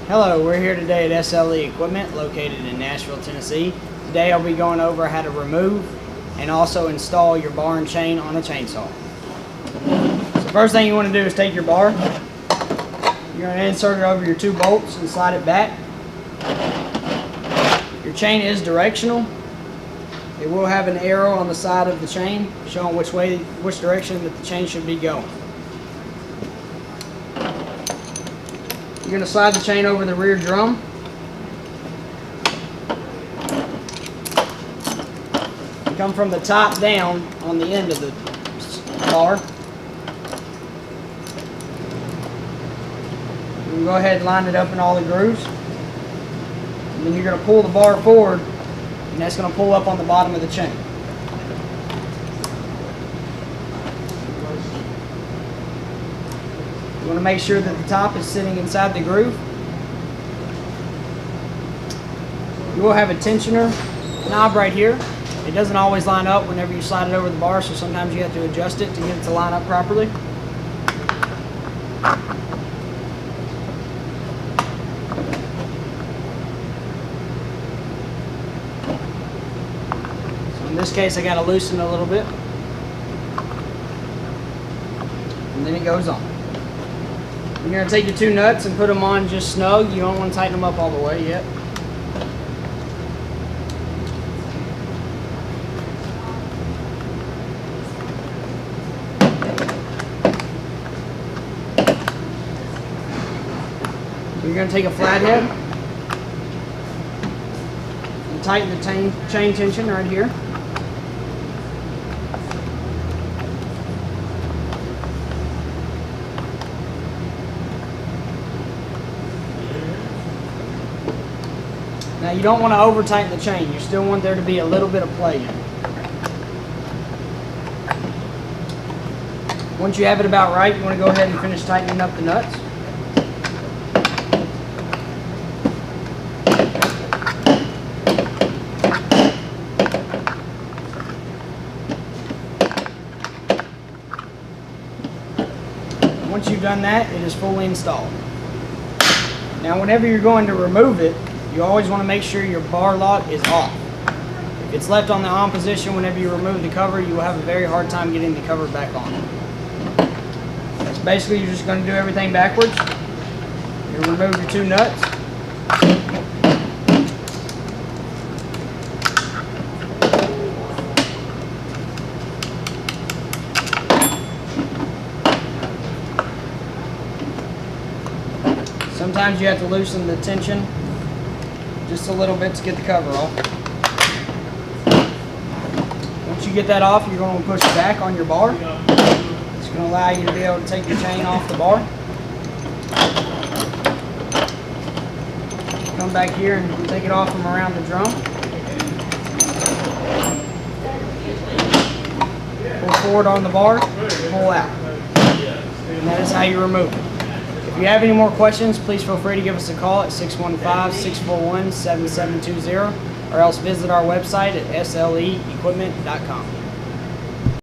Hello, we're here today at SLE Equipment located in Nashville, Tennessee. Today I'll be going over how to remove and also install your bar and chain on a chainsaw. So first thing you want to do is take your bar. You're going to insert it over your two bolts and slide it back. Your chain is directional. It will have an arrow on the side of the chain showing which direction that the chain should be going. You're going to slide the chain over the rear drum. You come from the top down on the end of the bar. You can go ahead and line it up in all the grooves. And then you're going to pull the bar forward, and that's going to pull up on the bottom of the chain. You want to make sure that the top is sitting inside the groove. You will have a tensioner knob right here. It doesn't always line up whenever you slide it over the bar, so sometimes you have to adjust it to get it to line up properly. So in this case, I got to loosen a little bit, and then it goes on. You're going to take your two nuts and put them on just snug. You don't want to tighten them up all the way yet. You're going to take a flathead and tighten the chain tension right here. Now you don't want to over tighten the chain. You still want there to be a little bit of play in it. Once you have it about right, you want to go ahead and finish tightening up the nuts. Once you've done that, it is fully installed. Now whenever you're going to remove it, you always want to make sure your bar lock is off. If it's left on the on position whenever you remove the cover, you will have a very hard time getting the cover back on. That's basically, you're just going to do everything backwards. You remove your two nuts. Sometimes you have to loosen the tension just a little bit to get the cover off. Once you get that off, you're going to push it back on your bar. It's going to allow you to be able to take your chain off the bar. Come back here and take it off from around the drum. Pull forward on the bar, pull out. And that is how you remove it. If you have any more questions, please feel free to give us a call at 615-641-7720 or else visit our website at sleequipment.com.